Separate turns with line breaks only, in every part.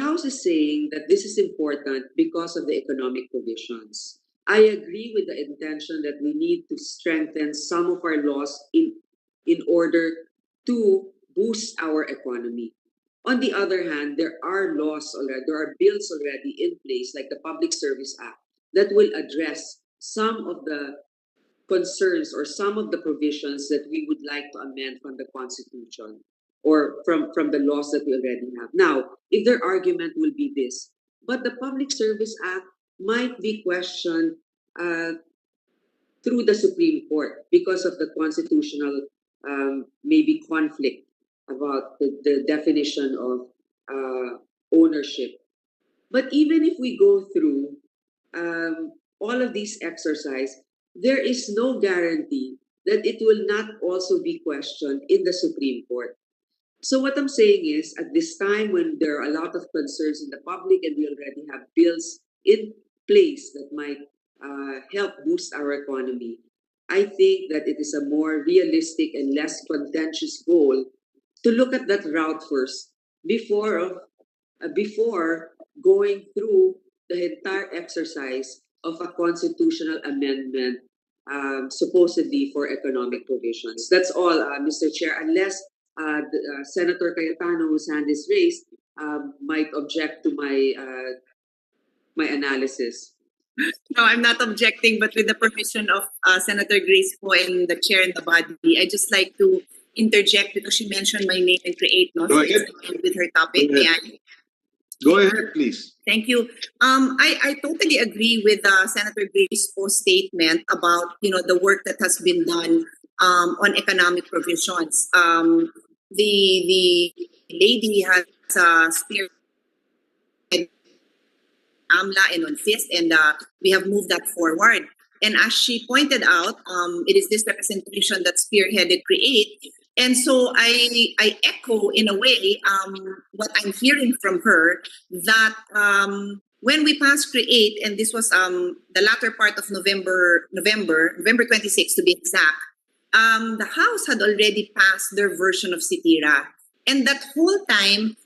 House is saying that this is important because of the economic provisions. I agree with the intention that we need to strengthen some of our laws in order to boost our economy. On the other hand, there are laws already, there are bills already in place, like the Public Service Act, that will address some of the concerns or some of the provisions that we would like to amend from the Constitution or from the laws that we already have. Now, if their argument will be this, but the Public Service Act might be questioned uh, through the Supreme Court because of the constitutional maybe conflict about the definition of ownership. But even if we go through all of these exercise, there is no guarantee that it will not also be questioned in the Supreme Court. So what I'm saying is, at this time when there are a lot of concerns in the public and we already have bills in place that might help boost our economy, I think that it is a more realistic and less contentious goal to look at that route first before going through the entire exercise of a constitutional amendment, supposedly for economic provisions. That's all, Mr. Chair, unless Senator Cayetano, whose hand is raised, might object to my analysis.
No, I'm not objecting, but with the permission of Senator Grace Po and the chair and the body, I just like to interject because she mentioned my name and create, no?
Go ahead.
With her topic.
Go ahead. Go ahead, please.
Thank you. I totally agree with Senator Grace Po's statement about the work that has been done on economic provisions. The lady has spearheaded AMLA and on FIST, and we have moved that forward. And as she pointed out, it is this representation that spearheaded CREATE. And so I echo in a way what I'm hearing from her, that when we passed CREATE, and this was the latter part of November 26th to be exact, the House had already passed their version of CITIRA. And that whole time,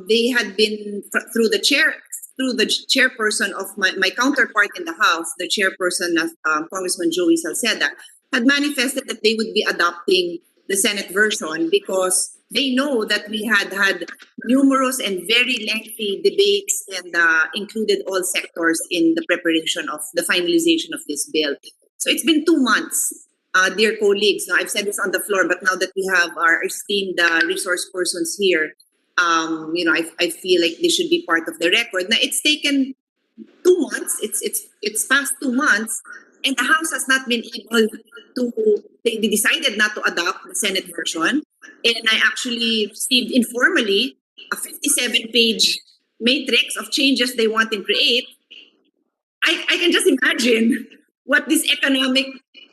they had been through the chairperson of my counterpart in the House, the chairperson of Congressman Joey Salceda, had manifested that they would be adopting the Senate version because they know that we had numerous and very lengthy debates and included all sectors in the preparation of the finalization of this bill. So it's been 2 months, dear colleagues. Now, I've said this on the floor, but now that we have our esteemed resource persons here, I feel like they should be part of the record. Now, it's taken 2 months. It's past 2 months, and the House has not been able to. They decided not to adopt the Senate version, and I actually received informally a 57-page matrix of changes they want in CREATE. I can just imagine what these economic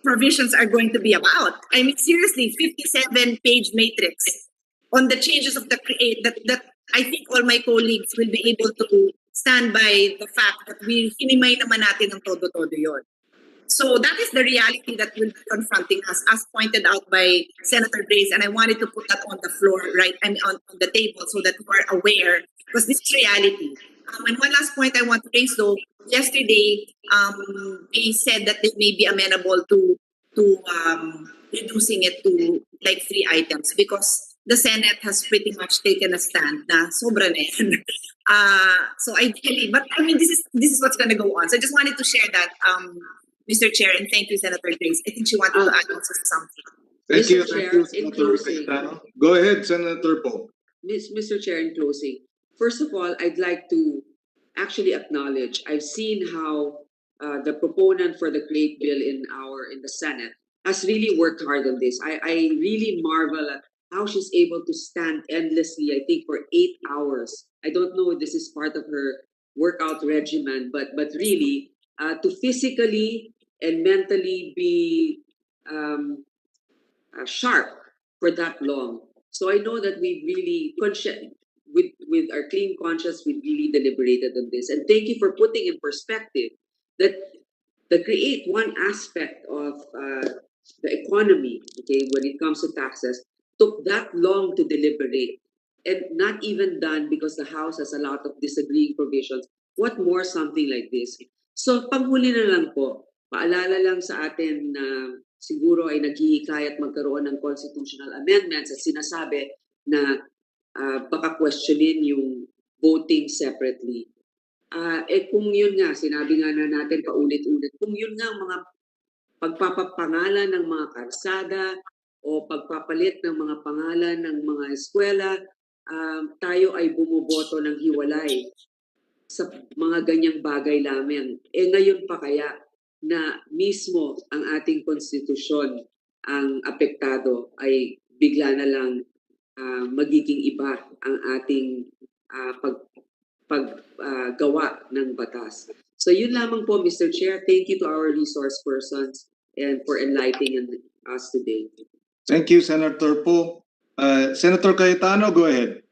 provisions are going to be about. I mean, seriously, 57-page matrix on the changes of the CREATE that I think all my colleagues will be able to stand by the fact that we hinimay naman natin ng todo-todo yon. So that is the reality that will be confronting us, as pointed out by Senator Grace, and I wanted to put that on the floor, right, and on the table so that we are aware, because this is reality. And one last point I want to raise, though, yesterday they said that they may be amenable to reducing it to like 3 items because the Senate has pretty much taken a stand na sobra na yan. So ideally, but I mean, this is what's going to go on. So I just wanted to share that, Mr. Chair, and thank you, Senator Grace. I think she wanted to add also something.
Thank you,
Chair,
Senator Cayetano. Go ahead, Senator Po.
Mr. Chair, in closing, first of all, I'd like to actually acknowledge I've seen how the proponent for the CREATE bill in the Senate has really worked hard on this. I really marvel at how she's able to stand endlessly, I think, for 8 hours. I don't know if this is part of her workout regimen, but really to physically and mentally be sharp for that long. So I know that we really, with our clean conscience, we really deliberated on this. And thank you for putting in perspective that the CREATE, one aspect of the economy, okay, when it comes to taxes, took that long to deliberate. and not even done because the House has a lot of disagreeing provisions. What more something like this? So panghuli na lang po, paalala lang sa atin na siguro ay naghihikayat magkaroon ng constitutional amendments at sinasabi na baka questionin yung voting separately. Kung yun nga, sinabi nga na natin paulit-ulit, kung yun nga ang mga pagpapapangalan ng mga karsada o pagpapalit ng mga pangalan ng mga eskwela, tayo ay bumoboto ng hiwalay sa mga ganyang bagay lamang. Ngayon pa kaya na mismo ang ating konstitusyon ang apektado ay bigla na lang magiging iba ang ating paggawa ng batas. So yun lamang po, Mr. Chair. Thank you to our resource persons and for enlightening us today.
Thank you, Senator Po. Senator Cayetano, go ahead.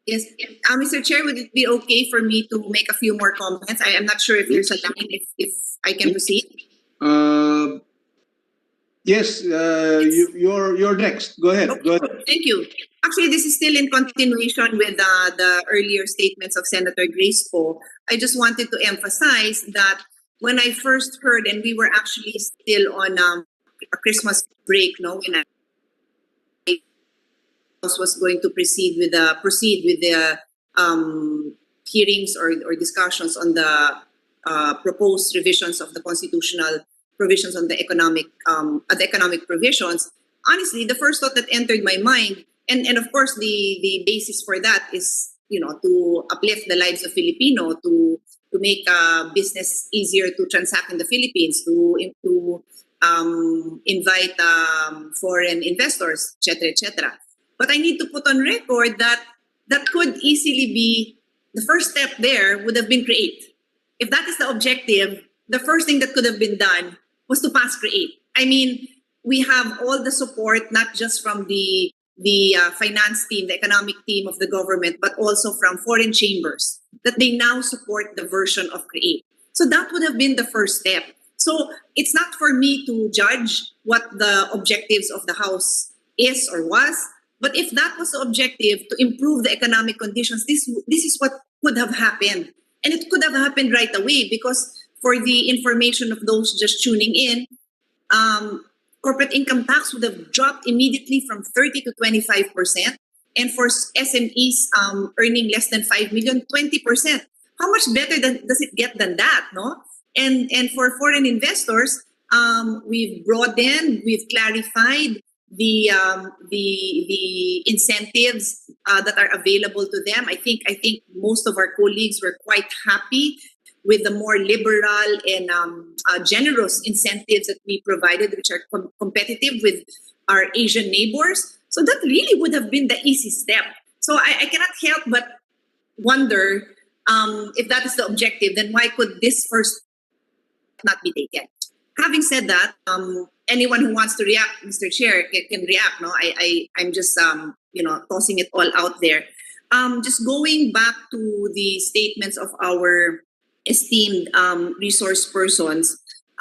Yes, Mr. Chair, would it be okay for me to make a few more comments? I am not sure if there's a line, if I can proceed.
Yes, you're next. Go ahead.
Okay,
Go ahead.
thank you. Actually, this is still in continuation with the earlier statements of Senator Grace Poe. I just wanted to emphasize that when I first heard, and we were actually still on a Christmas break, no, when I was going to proceed with the hearings or discussions on the proposed revisions of the constitutional provisions on the economic provisions. Honestly, the first thought that entered my mind, and of course the basis for that is, you know, to uplift the lives of Filipino, to make business easier to transact in the Philippines, to invite foreign investors, etc., etc. But I need to put on record that that could easily be the first step. There would have been create. If that is the objective, the first thing that could have been done was to pass create. I mean, we have all the support, not just from the finance team, the economic team of the government, but also from foreign chambers, that they now support the version of create. So that would have been the first step. So it's not for me to judge what the objectives of the House is or was, but if that was the objective, to improve the economic conditions, this is what could have happened. And it could have happened right away, because for the information of those just tuning in, corporate income tax would have dropped immediately from 30 to 25%. And for SMEs earning less than 5 million, 20%. How much better does it get than that, no? And for foreign investors, we've broadened, we've clarified the incentives that are available to them. I think most of our colleagues were quite happy with the more liberal and generous incentives that we provided, which are competitive with our Asian neighbors. So that really would have been the easy step. So I cannot help but wonder, if that is the objective, then why could this first not be taken? Having said that, anyone who wants to react, Mr. Chair, can react. No, I'm just tossing it all out there. Just going back to the statements of our esteemed resource persons,